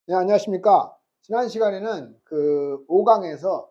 네, 안녕하십니까. 지난 시간에는 그 5강에서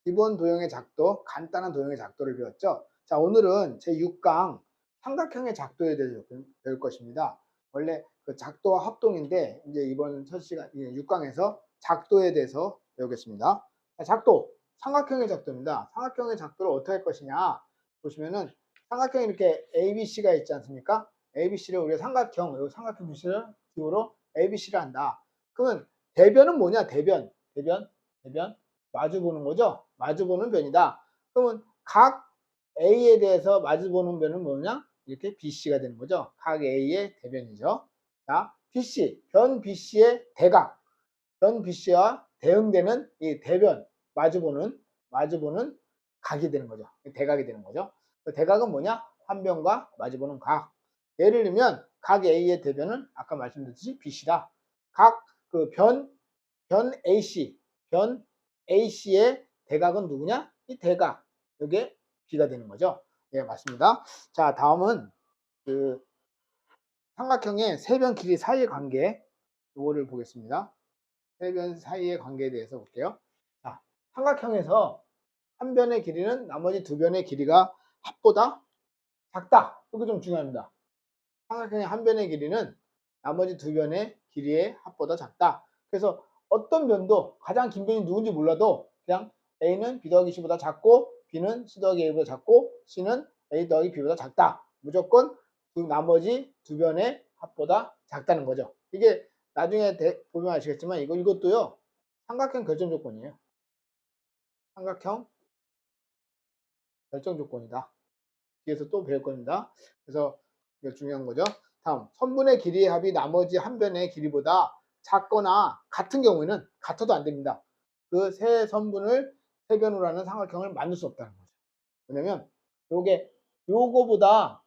기본 도형의 작도, 간단한 도형의 작도를 배웠죠. 자, 오늘은 제 6강 삼각형의 작도에 대해서 배울 것입니다. 원래 그 작도와 합동인데, 이제 이번 첫 시간, 6강에서 작도에 대해서 배우겠습니다. 자, 작도, 삼각형의 작도입니다. 삼각형의 작도를 어떻게 할 것이냐. 보시면은 삼각형이 이렇게 ABC가 있지 않습니까? ABC를 우리가 삼각형, 이 삼각형 표시를 기호로 ABC를 한다. 그러면 대변은 뭐냐? 대변. 마주보는 거죠? 마주보는 변이다. 그러면 각 A에 대해서 마주보는 변은 뭐냐? 이렇게 BC가 되는 거죠. 각 A의 대변이죠. 자, BC, 변 BC의 대각. 변 BC와 대응되는 이 대변, 마주보는 각이 되는 거죠. 대각이 되는 거죠. 그 대각은 뭐냐? 한 변과 마주보는 각. 예를 들면 각 A의 대변은 아까 말씀드렸듯이 BC다. 각 그 변 AC, 변 AC의 대각은 누구냐? 이 대각. 이게 B가 되는 거죠. 예, 맞습니다. 자, 다음은 그 삼각형의 세변 길이 사이의 관계, 요거를 보겠습니다. 세변 사이의 관계에 대해서 볼게요. 자, 삼각형에서 한 변의 길이는 나머지 두 변의 길이가 합보다 작다. 이거 좀 중요합니다. 삼각형의 한 변의 길이는 나머지 두 변의 길이의 합보다 작다. 그래서 어떤 변도 가장 긴 변이 누군지 몰라도 그냥 A는 B 더하기 C보다 작고 B는 C 더하기 A보다 작고 C는 A 더하기 B보다 작다. 무조건 나머지 두 변의 합보다 작다는 거죠. 이게 나중에 보면 아시겠지만 이것도요. 삼각형 결정 조건이에요. 삼각형 결정 조건이다. 뒤에서 또 배울 겁니다. 그래서 이거 중요한 거죠. 다음, 선분의 길이의 합이 나머지 한 변의 길이보다 작거나 같은 경우에는 같아도 안 됩니다. 그 세 선분을 세 변으로 하는 삼각형을 만들 수 없다는 거죠. 왜냐면 요거보다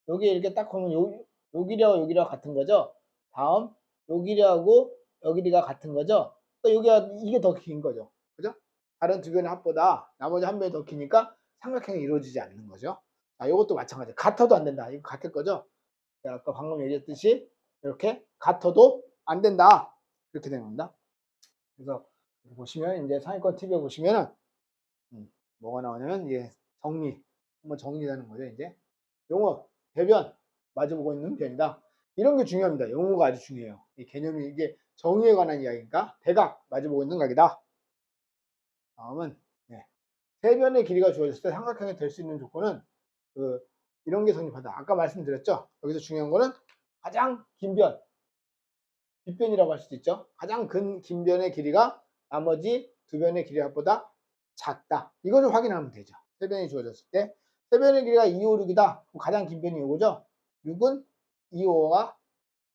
여기 이렇게 딱 보면 요 길이하고 요 길이가 같은 거죠. 다음 요 길이하고 요 길이가 같은 거죠. 또 이게 더 긴 거죠. 그죠? 다른 두 변의 합보다 나머지 한 변이 더 기니까 삼각형이 이루어지지 않는 거죠. 자, 요것도 마찬가지. 같아도 안 된다. 이거 같을 거죠? 아까 방금 얘기했듯이 이렇게 같아도 안 된다. 이렇게 되는 겁니다. 그래서 보시면 이제 상위권 TV에 보시면은 뭐가 나오냐면 이게 한번 정리하는 거죠. 이제 용어, 대변, 마주보고 있는 변이다. 이런 게 중요합니다. 용어가 아주 중요해요. 이 개념이 이게 정의에 관한 이야기니까 대각, 마주보고 있는 각이다. 다음은 세 변의 길이가 주어졌을 때 삼각형이 될 수 있는 조건은 이런 게 성립한다. 아까 말씀드렸죠. 여기서 중요한 거는 가장 긴 변, 빗변이라고 할 수도 있죠. 가장 긴 변의 길이가 나머지 두 변의 길이 합보다 작다. 이거를 확인하면 되죠. 세 변이 주어졌을 때. 세 변의 길이가 2, 5, 6이다. 가장 긴 변이 이거죠. 6은 2, 5가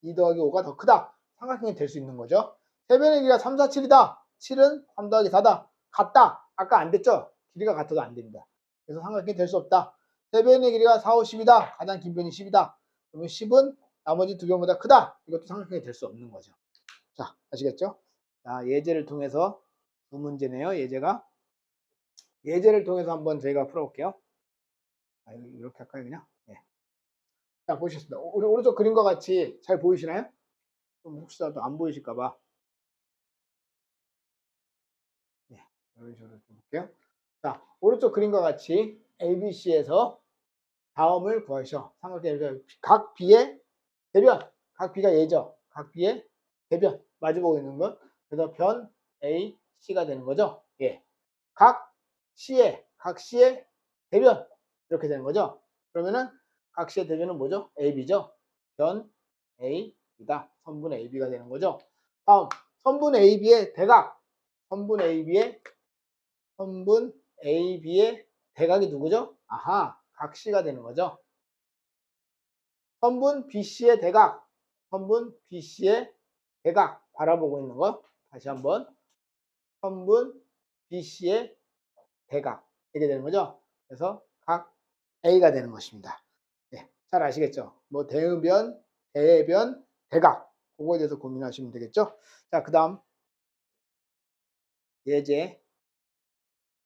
2 더하기 5가 더 크다. 삼각형이 될 수 있는 거죠. 세 변의 길이가 3, 4, 7이다. 7은 3 더하기 4다. 같다. 아까 안 됐죠? 길이가 같아도 안 됩니다. 그래서 삼각형이 될 수 없다. 세 변의 길이가 4, 5, 10이다. 가장 긴 변이 10이다. 그러면 10은 나머지 두 변보다 크다. 이것도 삼각형이 될 수 없는 거죠. 자, 아시겠죠? 자, 예제를 통해서 두 문제네요. 예제를 통해서 한번 저희가 풀어볼게요. 이렇게 할까요, 그냥? 네. 자, 보시겠습니다. 오른쪽 그림과 같이 잘 보이시나요? 좀 혹시라도 안 보이실까봐. 네, 이런 식으로 좀 볼게요. 자, 오른쪽 그림과 같이 ABC에서 다음을 구하셔. 삼각형에서 각 B의 대변, 각 B가 예죠. 각 B의 대변, 마주보고 있는 것. 그래서 변 A, C가 되는 거죠. 예. 각 C의 대변, 이렇게 되는 거죠. 그러면은 각 C의 대변은 뭐죠? AB죠. 변 A이다. 선분 AB가 되는 거죠. 다음, 선분 AB의 대각, 선분 AB의 대각이 누구죠? 아하, 각 C가 되는 거죠. 선분 BC의 대각, 선분 BC의 대각 바라보고 있는 거 다시 한번 선분 BC의 대각 이렇게 되는 거죠. 그래서 각 A가 되는 것입니다. 네, 잘 아시겠죠? 뭐 대변, 대각 그거에 대해서 고민하시면 되겠죠. 자, 그 다음 예제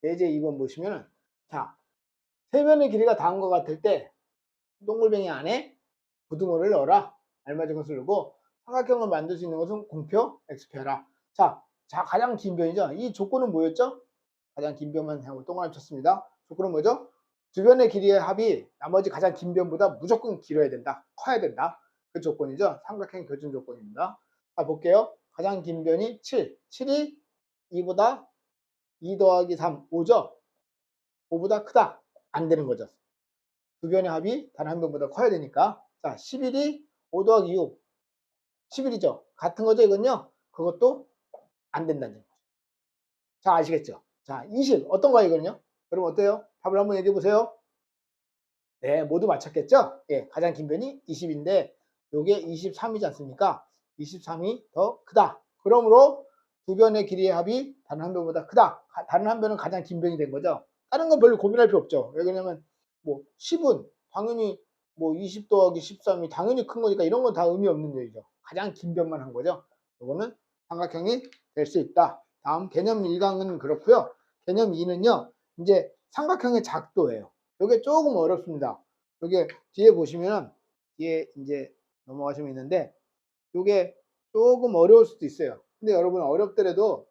2번 보시면은 자, 세 변의 길이가 닿은 것 같을 때 동글뱅이 안에 부등호를 넣어라. 알맞은 것을 넣고 삼각형을 만들 수 있는 것은 공표, x표라. 자, 가장 긴 변이죠. 이 조건은 뭐였죠? 가장 긴 변만 하고 동그라미 쳤습니다. 조건은 뭐죠? 두 변의 길이의 합이 나머지 가장 긴 변보다 무조건 길어야 된다. 커야 된다. 그 조건이죠. 삼각형 교준 조건입니다. 자, 볼게요. 가장 긴 변이 7. 7이 2보다 2 더하기 3, 5죠? 5보다 크다. 안 되는 거죠. 두 변의 합이 다른 한 변보다 커야 되니까. 자, 11이 5 더하기 6. 11이죠. 같은 거죠, 이건요? 그것도 안 된다는 거죠. 자, 아시겠죠? 자, 20. 어떤가요, 이거는요? 여러분 어때요? 답을 한번 얘기해 보세요. 네, 모두 맞췄겠죠? 예, 가장 긴 변이 20인데, 요게 23이지 않습니까? 23이 더 크다. 그러므로 두 변의 길이의 합이 다른 한 변보다 크다. 다른 한 변은 가장 긴 변이 된 거죠. 다른 건 별로 고민할 필요 없죠. 왜 그러냐면, 뭐, 10은 당연히 뭐 20 더하기 13이 당연히 큰 거니까 이런 건 다 의미 없는 얘기죠. 가장 긴 변만 한 거죠. 요거는 삼각형이 될 수 있다. 다음 개념 1강은 그렇고요. 개념 2는요. 이제 삼각형의 작도예요. 이게 조금 어렵습니다. 이게 뒤에 보시면은 뒤에 이제 넘어가시면 있는데 이게 조금 어려울 수도 있어요. 근데 여러분 어렵더라도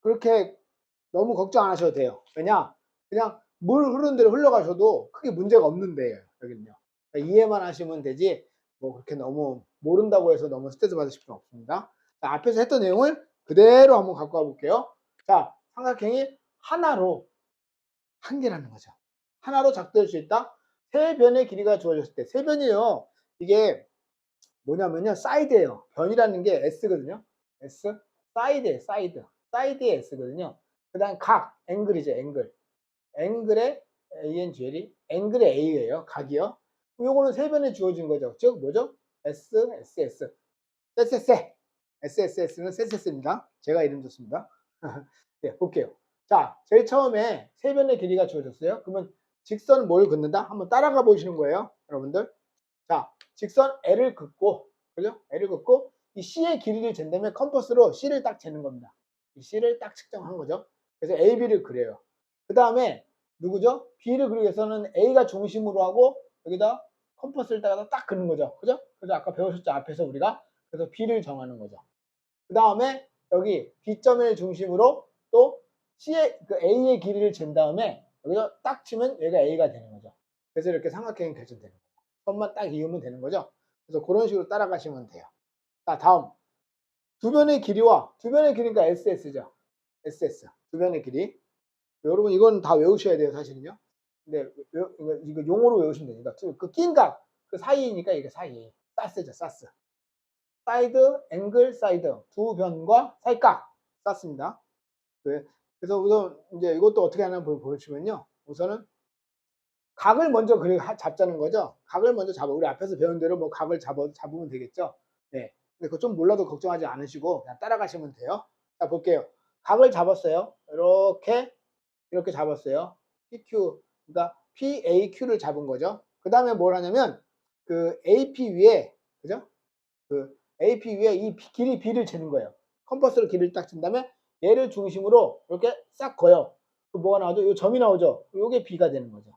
그렇게 너무 걱정 안 하셔도 돼요. 왜냐? 그냥 물 흐르는 대로 흘러가셔도 크게 문제가 없는데요. 여기는요. 그러니까 이해만 하시면 되지 뭐 그렇게 너무 모른다고 해서 너무 스트레스 받으실 필요는 없습니다. 자, 앞에서 했던 내용을 그대로 한번 갖고 와 볼게요. 자, 삼각형이 하나로 한 개라는 거죠. 하나로 작동할 수 있다. 세 변의 길이가 주어졌을 때, 세 변이요. 이게 뭐냐면요, 사이드예요. 변이라는 게 s거든요. s, 사이드에 사이드, 사이드의 s거든요. 그다음 각, 앵글이죠, 앵글. 앵글의 angl이 앵글의 a예요, 각이요. 요거는 세 변에 주어진 거죠. 즉 뭐죠? s, ss, 쎄쎄쎄. SSS는 쎄쎄쎄입니다. 제가 이름 줬습니다. 네, 볼게요. 자, 제일 처음에 세 변의 길이가 주어졌어요. 그러면 직선 뭘 긋는다? 한번 따라가 보시는 거예요, 여러분들. 자, 직선 L을 긋고, 그죠? L을 긋고, 이 C의 길이를 잰다면 컴퍼스로 C를 딱 재는 겁니다. 이 C를 딱 측정한 거죠. 그래서 AB를 그려요. 그 다음에, 누구죠? B를 그리기 위해서는 A가 중심으로 하고, 여기다 컴퍼스를 딱 긋는 거죠. 그죠? 그래서 아까 배우셨죠? 앞에서 우리가. 그래서 B를 정하는 거죠. 그 다음에, 여기 B점을 중심으로 또 C의, 그 A의 길이를 잰 다음에, 여기서 딱 치면 얘가 A가 되는 거죠. 그래서 이렇게 삼각형이 결정되는 거예요. 선만 딱 이으면 되는 거죠. 그래서 그런 식으로 따라가시면 돼요. 자, 다음. 두 변의 길이와, 두 변의 길이가 SS죠. SS. 두 변의 길이. 여러분, 이건 다 외우셔야 돼요, 사실은요. 근데, 이거 용어로 외우시면 되니까. 그 낀각, 그 사이니까 이게 사이. 사스죠, 사스. 사이드, 앵글, 사이드. 두 변과 사이각. 쌌습니다. 그래서 우선, 이제 이것도 어떻게 하나 보시면요. 우선은 각을 먼저 잡자는 거죠. 각을 먼저 잡아. 우리 앞에서 배운 대로 뭐 각을 잡으면 되겠죠. 네. 근데 그거 좀 몰라도 걱정하지 않으시고 그냥 따라가시면 돼요. 자, 볼게요. 각을 잡았어요. 이렇게 잡았어요. PQ, 그러니까 PAQ를 잡은 거죠. 그 다음에 뭘 하냐면 그 AP 위에, 그죠? 그 AP 위에 이 길이 B를 재는 거예요. 컴퍼스로 길이를 딱 잰 다음에 얘를 중심으로 이렇게 싹 그어요. 그 뭐가 나오죠? 요 점이 나오죠? 요게 B가 되는 거죠.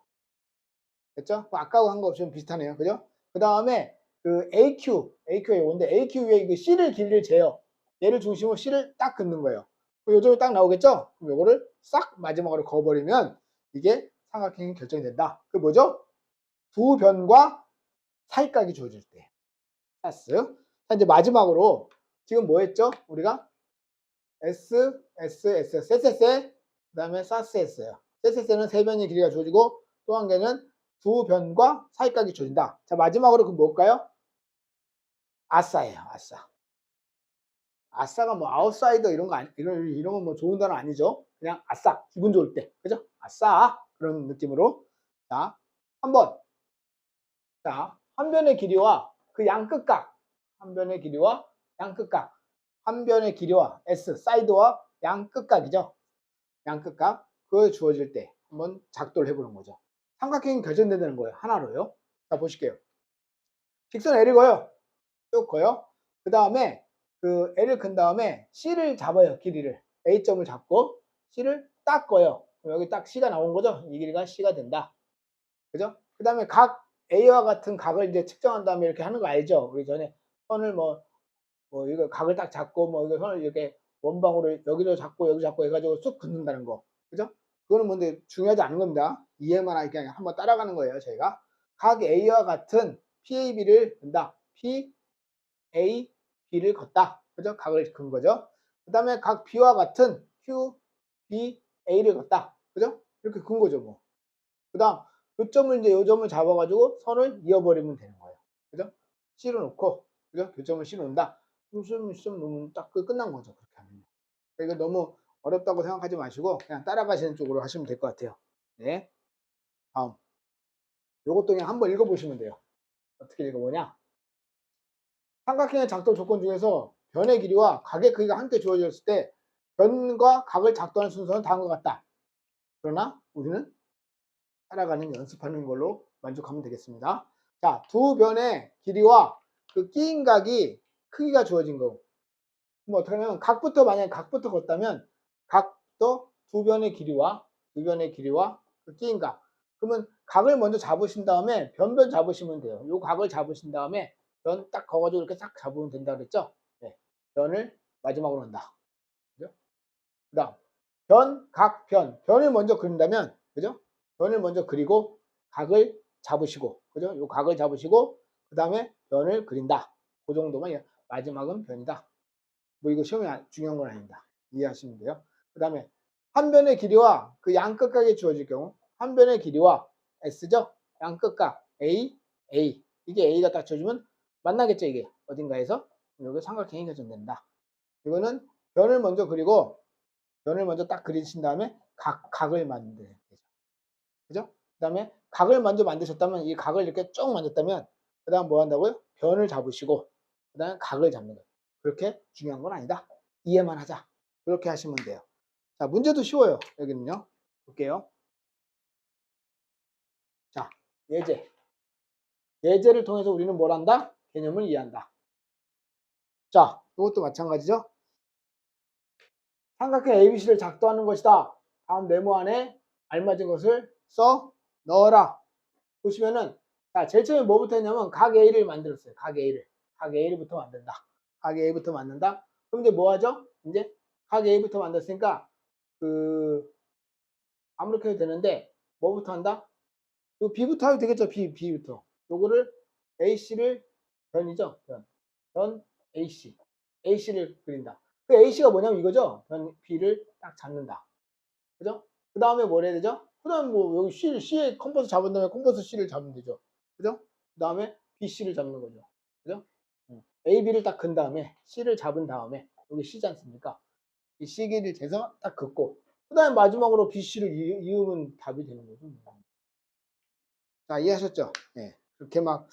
됐죠? 아까하고 한 거 없으면 비슷하네요. 그죠? 그 다음에 그 AQ가 이건데 AQ 위에 그 C를 길이를 재요. 얘를 중심으로 C를 딱 긋는 거예요. 요점이 딱 나오겠죠? 그럼 요거를 싹 마지막으로 그어버리면 이게 삼각형이 결정이 된다. 그게 뭐죠? 두 변과 사이각이 주어질 때. 사스. 자, 이제 마지막으로 지금 뭐 했죠? 우리가 S, S, S, 세세세, 그 다음에 사스 했어요. 세세세는 세 변의 길이가 주어지고 또 한 개는 두 변과 사이각이 주어진다. 자, 마지막으로 그 뭘까요? 아싸예요, 아싸. 아싸가 뭐 아웃사이더 이런 거 이런 건 뭐 좋은 단어 아니죠? 그냥 아싸, 기분 좋을 때, 그죠? 아싸 그런 느낌으로. 자, 한번. 자, 한 변의 길이와 그 양끝각, 한 변의 길이와 양끝각, 한 변의 길이와 S 사이드와 양끝각이죠. 양끝각 그걸 주어질 때 한번 작도를 해보는 거죠. 삼각형이 결정된다는 거예요. 하나로요. 자, 보실게요. 직선 L을 그어요. 쭉 그어요. 그 다음에 그 L을 근 다음에 C를 잡아요. 길이를. A점을 잡고 C를 딱 그어요. 여기 딱 C가 나온 거죠. 이 길이가 C가 된다. 그죠? 그 다음에 각 A와 같은 각을 이제 측정한 다음에 이렇게 하는 거 알죠? 우리 전에 선을 뭐 뭐 이거 각을 딱 잡고 뭐 이거 손을 이렇게 원방으로 여기도 잡고 여기 잡고 해가지고 쑥 긋는다는 거. 그죠? 그거는 뭔데 중요하지 않은 겁니다. 이해만 그냥 한번 따라가는 거예요, 저희가. 각 A와 같은 PAB를 긋다. PAB를 걷다. 그죠? 각을 긋은 거죠. 그 다음에 각 B와 같은 QBA를 걷다. 그죠? 이렇게 긋은 거죠, 뭐. 그 다음, 교점을 이제 요점을 잡아가지고 선을 이어버리면 되는 거예요. 그죠? C로 놓고, 그죠? 교점을 C로 놓는다. 시험 놓으면 딱 끝난 거죠. 그렇게 하면. 그러니까 너무 어렵다고 생각하지 마시고, 그냥 따라가시는 쪽으로 하시면 될 것 같아요. 네. 다음. 요것도 그냥 한번 읽어보시면 돼요. 어떻게 읽어보냐? 삼각형의 작도 조건 중에서 변의 길이와 각의 크기가 함께 주어졌을 때 변과 각을 작도하는 순서는 다음과 같다. 그러나 우리는 따라가는 연습하는 걸로 만족하면 되겠습니다. 자, 두 변의 길이와 그 끼인 각이 크기가 주어진 거. 그럼 어떻게 하면 만약에 각부터 걷다면 각도 두 변의 길이와 그 끼인 각. 그러면 각을 먼저 잡으신 다음에 변 잡으시면 돼요. 요 각을 잡으신 다음에 변 딱 거가지고 이렇게 싹 잡으면 된다 그랬죠? 네. 변을 마지막으로 한다. 그죠? 그 다음, 변을 먼저 그린다면, 그죠? 변을 먼저 그리고 각을 잡으시고, 그죠? 요 각을 잡으시고, 그 다음에 변을 그린다. 그 정도만, 마지막은 변이다. 뭐 이거 시험에 중요한 건 아닙니다. 이해하시면 돼요. 그 다음에 한 변의 길이와 그 양끝각이 주어질 경우, 한 변의 길이와 S죠? 양끝각 A. 이게 A가 딱 주어지면 만나겠죠, 이게. 어딘가에서. 여기 삼각형이 결정된다. 이거는 변을 먼저 그리고, 변을 먼저 딱 그리신 다음에 각을 만들어야 되죠. 그죠? 그 다음에 각을 먼저 만드셨다면, 이 각을 이렇게 쭉 만졌다면, 그 다음 뭐 한다고요? 변을 잡으시고, 그 다음에 각을 잡는 거예요. 그렇게 중요한 건 아니다. 이해만 하자. 그렇게 하시면 돼요. 자, 문제도 쉬워요. 여기는요. 볼게요. 자, 예제. 예제를 통해서 우리는 뭘 한다? 개념을 이해한다. 자, 이것도 마찬가지죠. 삼각형 ABC를 작도하는 것이다. 다음 네모 안에 알맞은 것을 써 넣어라. 보시면은, 자, 제일 처음에 뭐부터 했냐면 각 A를 만들었어요. 각 A를부터 만든다. 각 A부터 만든다. 그럼 이제 뭐 하죠? 이제 각 A부터 만들었으니까 아무렇게 해도 되는데 뭐부터 한다? 요 B부터 해도 되겠죠. B부터. 요거를 AC를 변이죠. 변 AC를 그린다. 그 AC가 뭐냐면 이거죠. 변 B를 딱 잡는다. 그죠? 그 다음에 뭘 해야 되죠? 그 다음에 뭐 여기 C에 컴퍼스 잡은 다음에 컴퍼스 C를 잡으면 되죠. 그죠? 그 다음에 BC를 잡는 거죠. 그죠? AB를 딱 근 다음에 C를 잡은 다음에 여기 C지 않습니까? 이 C기를 재서 딱 긋고 그 다음에 마지막으로 BC를 이으면 답이 되는 거죠. 자, 이해하셨죠? 네. 그렇게 막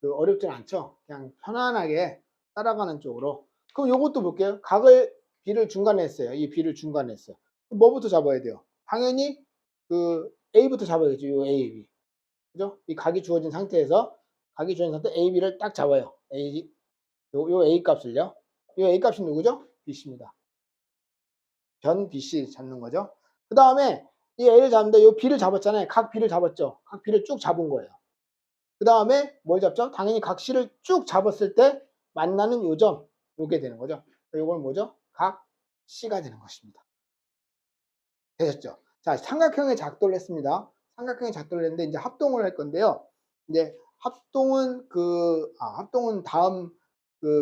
어렵진 않죠? 그냥 편안하게 따라가는 쪽으로. 그럼 요것도 볼게요. 각을 B를 중간에 했어요. 이 B를 중간에 했어요. 그럼 뭐부터 잡아야 돼요? 당연히 A부터 잡아야겠죠. 요 A, B. 그죠? 이 각이 주어진 상태에서 A, B를 딱 잡아요. 요 A 값을요. 요 A 값이 누구죠? BC입니다. 변 BC 잡는 거죠. 그 다음에 이 A를 잡는데 요 B를 잡았잖아요. 각 B를 잡았죠. 각 B를 쭉 잡은 거예요. 그 다음에 뭘 잡죠? 당연히 각 C를 쭉 잡았을 때 만나는 요점, 요게 되는 거죠. 요걸 뭐죠? 각 C가 되는 것입니다. 되셨죠? 자, 삼각형의 작도를 했습니다. 삼각형의 작도를 했는데 이제 합동을 할 건데요. 이제 합동은 다음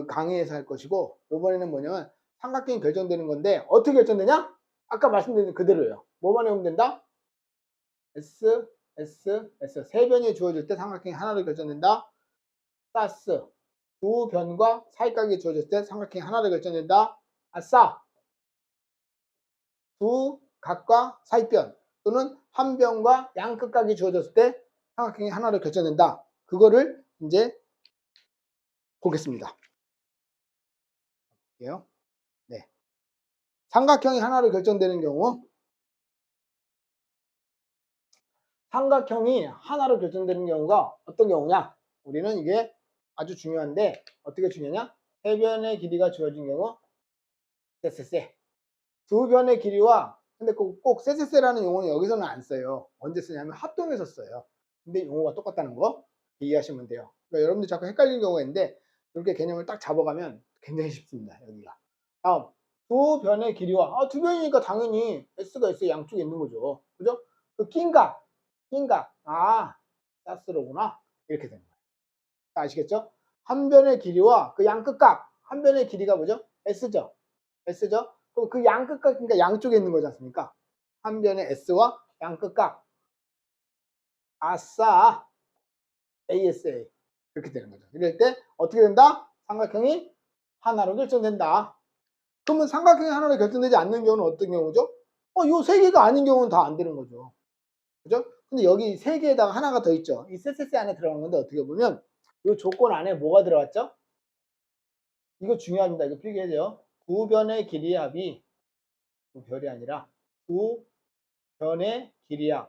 강의에서 할 것이고, 이번에는 뭐냐면 삼각형이 결정되는 건데 어떻게 결정되냐? 아까 말씀드린 그대로예요. 뭐만 외우면 된다? S 세 변이 주어질 때 삼각형이 하나로 결정된다. 사스 두 변과 사이각이 주어졌을 때 삼각형이 하나로 결정된다. 아싸 두 각과 사이변 또는 한 변과 양끝각이 주어졌을 때 삼각형이 하나로 결정된다. 그거를 이제 보겠습니다. 네. 삼각형이 하나로 결정되는 경우 가 어떤 경우냐? 우리는 이게 아주 중요한데 어떻게 중요하냐? 세 변의 길이가 주어진 경우 쎄. 두 변의 길이와 근데 꼭 쎄라는 용어는 여기서는 안 써요. 언제 쓰냐면 합동해서 써요. 근데 용어가 똑같다는 거 이해하시면 돼요. 그러니까 여러분들 자꾸 헷갈리는 경우가 있는데 이렇게 개념을 딱 잡아가면 굉장히 쉽습니다. 여기가. 다음 두 변의 길이와 두 변이니까 당연히 s가 s 양쪽에 있는 거죠. 그죠? 그 낀각 사스로구나 이렇게 되는 거예요. 아시겠죠? 한 변의 길이와 그 양끝각 한 변의 길이가 뭐죠? s죠. s죠? 그럼 그 양끝각 그러니까 양쪽에 있는 거지 않습니까? 한 변의 s와 양끝각 아싸 ASA 그렇게 되는 거죠. 이럴 때 어떻게 된다? 삼각형이 하나로 결정된다. 그러면 삼각형이 하나로 결정되지 않는 경우는 어떤 경우죠? 요 세 개가 아닌 경우는 다 안 되는 거죠. 그죠? 근데 여기 세 개에다가 하나가 더 있죠. 이 셋셋 안에 들어간 건데 어떻게 보면 이 조건 안에 뭐가 들어갔죠? 이거 중요합니다. 이거 필기해야 돼요. 두 변의 길이의 합이 두 별이 아니라 두 변의 길이의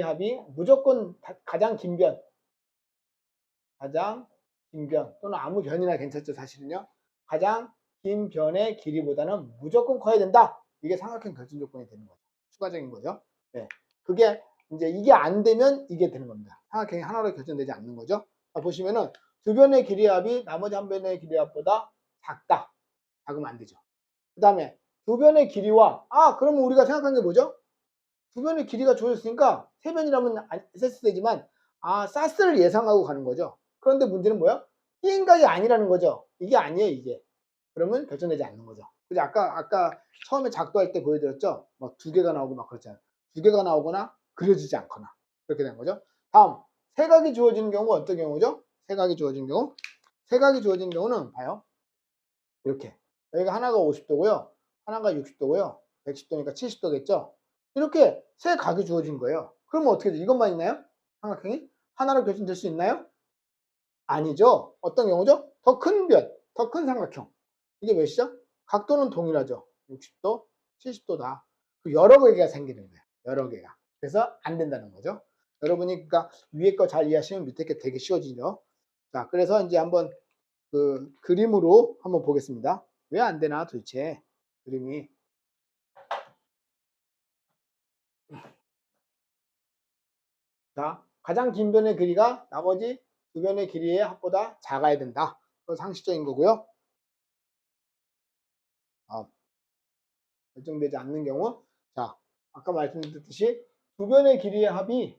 합이 무조건 가장 긴 변 또는 아무 변이나 괜찮죠. 사실은요. 가장 긴 변의 길이보다는 무조건 커야 된다. 이게 삼각형 결정 조건이 되는 거죠. 추가적인 거죠. 네. 그게 이제 이게 안 되면 이게 되는 겁니다. 삼각형이 하나로 결정되지 않는 거죠. 자, 보시면은 두 변의 길이의 합이 나머지 한 변의 길이의 합보다 작다. 작으면 안 되죠. 그 다음에 두 변의 길이와 그러면 우리가 생각한 게 뭐죠? 두 변의 길이가 주어졌으니까 세 변이라면 SS되지만 사스를 예상하고 가는 거죠. 그런데 문제는 뭐야? 끼인각이 아니라는 거죠. 이게 아니에요, 이게. 그러면 결정되지 않는 거죠. 그죠? 아까 처음에 작도할 때 보여드렸죠? 막 두 개가 나오고 막 그렇잖아요. 두 개가 나오거나 그려지지 않거나 그렇게 된 거죠. 다음 세각이 주어지는 경우가 어떤 경우죠? 세각이 주어진 경우. 세각이 주어진 경우는 봐요. 이렇게 여기가 하나가 50도고요. 하나가 60도고요. 110도니까 70도겠죠. 이렇게 세 각이 주어진 거예요. 그러면 어떻게 되죠? 이것만 있나요? 삼각형이 하나로 결정될 수 있나요? 아니죠. 어떤 경우죠? 더 큰 변, 더 큰 삼각형. 이게 몇이죠? 각도는 동일하죠. 60도, 70도다. 여러 개가 생기는 거예요. 여러 개가. 그래서 안 된다는 거죠. 여러분이 그러니까 위에 거 잘 이해하시면 밑에 게 되게 쉬워지죠. 자, 그래서 이제 한번 그 그림으로 한번 보겠습니다. 왜 안 되나 도대체 그림이. 자, 가장 긴 변의 길이가 나머지 두 변의 길이의 합보다 작아야 된다. 그건 상식적인 거고요. 결정되지 않는 경우, 자, 아까 말씀드렸듯이 두 변의 길이의 합이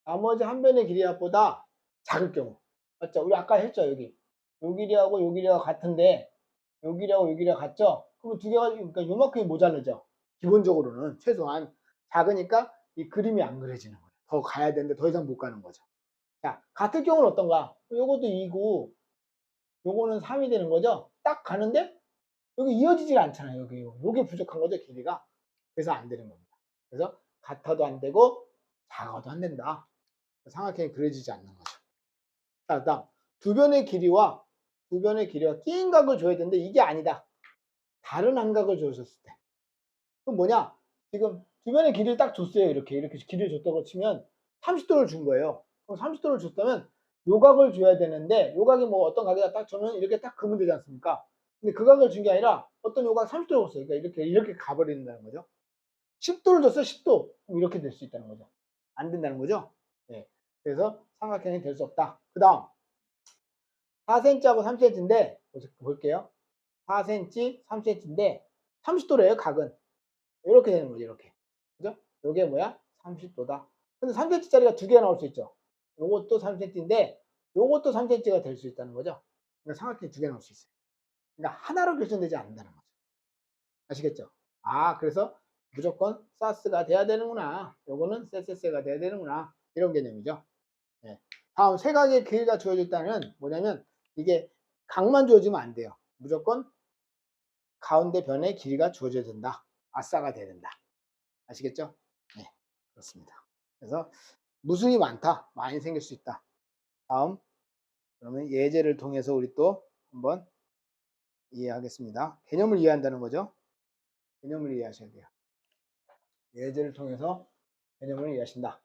나머지 한 변의 길이의 합보다 작을 경우. 맞죠? 우리 아까 했죠, 여기. 요 길이하고 요 길이가 같은데, 요 길이하고 요 길이가 같죠? 그러면 두 개가, 그러니까 요만큼이 모자르죠? 기본적으로는. 최소한. 작으니까 이 그림이 안 그려지는 거예요. 더 가야 되는데 더 이상 못 가는 거죠. 자, 같을 경우는 어떤가? 요것도 2고, 요거는 3이 되는 거죠? 딱 가는데, 여기 이어지지가 않잖아요. 여기. 요게 부족한 거죠, 길이가. 그래서 안 되는 겁니다. 그래서 같아도 안 되고, 작아도 안 된다. 삼각형이 그려지지 않는 거죠. 자, 다음. 두 변의 길이와 끼인 각을 줘야 되는데, 이게 아니다. 다른 한각을 줬을 때. 그럼 뭐냐? 지금 두 변의 길이를 딱 줬어요. 이렇게 길이를 줬다고 치면 30도를 준 거예요. 그럼 30도를 줬다면 요 각을 줘야 되는데 요 각이 뭐 어떤 각이다 딱 주면 이렇게 딱 그으면 되지 않습니까? 근데 그 각을 준 게 아니라 어떤 요각 30도를 줬어요. 그러니까 이렇게 가버린다는 거죠. 10도를 줬어요. 10도. 이렇게 될 수 있다는 거죠. 안 된다는 거죠. 네. 그래서 삼각형이 될 수 없다. 그 다음 4cm하고 3cm인데 볼게요. 4cm, 3cm인데 30도래요. 각은. 이렇게 되는 거죠. 이렇게. 그죠? 요게 뭐야? 30도다. 근데 3cm짜리가 두 개가 나올 수 있죠. 요것도 3cm인데 요것도 3cm가 될 수 있다는 거죠. 그러니까 삼각형이 두 개 나올 수 있어요. 그러니까 하나로 결정되지 않는다는 거죠. 아시겠죠? 그래서 무조건 사스가 돼야 되는구나. 요거는 세세세가 돼야 되는구나. 이런 개념이죠. 네. 다음 세 각의 길이가 주어질 때는 뭐냐면 이게 각만 주어지면 안 돼요. 무조건 가운데 변의 길이가 주어져야 된다. 아싸가 돼야 된다. 아시겠죠? 네, 그렇습니다. 그래서 무수히 많다. 많이 생길 수 있다. 다음 그러면 예제를 통해서 우리 또 한번 이해하겠습니다. 개념을 이해한다는 거죠. 개념을 이해하셔야 돼요. 예제를 통해서 개념을 이해하신다.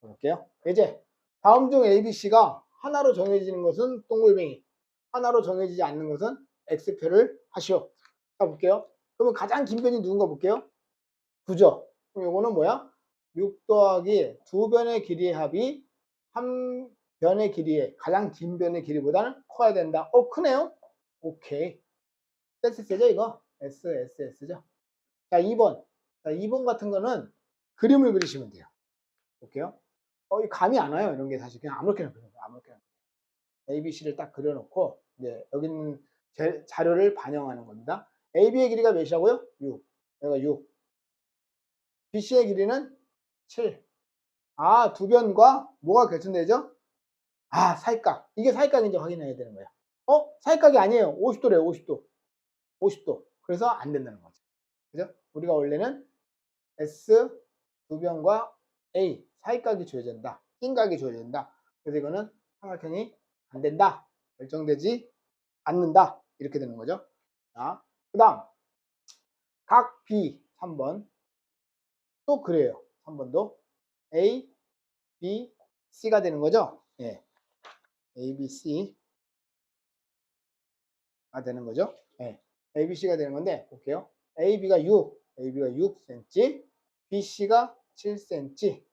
볼게요. 예제. 다음 중 ABC가 하나로 정해지는 것은 동글뱅이, 하나로 정해지지 않는 것은 X표를 하시오. 자, 볼게요. 그러면 가장 긴 변이 누군가 볼게요. 9죠. 그럼 요거는 뭐야? 6 더하기 두 변의 길이의 합이 한 변의 길이의 가장 긴 변의 길이보다는 커야 된다. 크네요. 오케이. SS죠, 이거? SS죠. 자, 2번. 자, 2번 같은 거는 그림을 그리시면 돼요. 볼게요. 이 감이 안 와요. 이런 게 사실 그냥 아무렇게나 그려요. 아무렇게나. ABC를 딱 그려놓고, 이제 여기 있는 자료를 반영하는 겁니다. AB의 길이가 몇이라고요? 6. 여기가 6. BC의 길이는 7. 아, 두 변과 뭐가 결정되죠? 아, 사이각. 이게 사이각인지 확인해야 되는 거예요. 사이각이 아니에요. 50도래요, 50도. 50도. 그래서 안 된다는 거죠. 그죠? 우리가 원래는 S 두 변과 A 사이각이 주어진다. 낀각이 주어진다. 그래서 이거는 삼각형이 안 된다. 결정되지 않는다. 이렇게 되는 거죠. 자, 그 다음 각 B 3번 또 그래요. 3번도 A, B, C가 되는 거죠. 예. A, B, C가 되는 거죠. 예. A, B, C가 되는 건데 볼게요. A, B가 6cm, B, C가 7cm.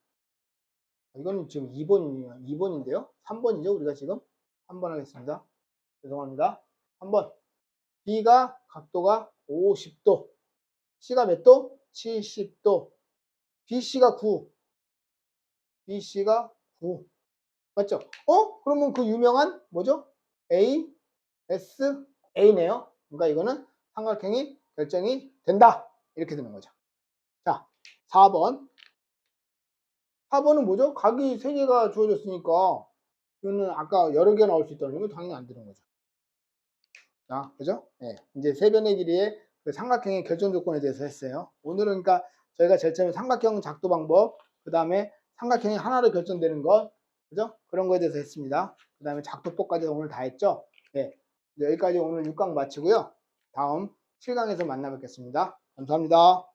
이거는 지금 2번인데요. 3번이죠. 우리가 지금 3번 하겠습니다. 죄송합니다. 3번. B가 각도가 50도. C가 몇 도? 70도. BC가 9. BC가 9. 맞죠? 그러면 그 유명한 뭐죠? A, S, A네요. 그러니까 이거는 삼각형이 결정이 된다. 이렇게 되는 거죠. 자, 4번. 4번은 뭐죠? 각이 3개가 주어졌으니까 이거는 아까 여러 개 나올 수 있다는 건 당연히 안 되는 거죠. 자, 그죠? 네. 이제 세 변의 길이의 그 삼각형의 결정 조건에 대해서 했어요. 오늘은 그러니까 저희가 제일 처음에 삼각형 작도 방법, 그 다음에 삼각형이 하나로 결정되는 것, 그죠? 그런 거에 대해서 했습니다. 그 다음에 작도법까지 오늘 다 했죠? 네. 여기까지 오늘 6강 마치고요. 다음 7강에서 만나 뵙겠습니다. 감사합니다.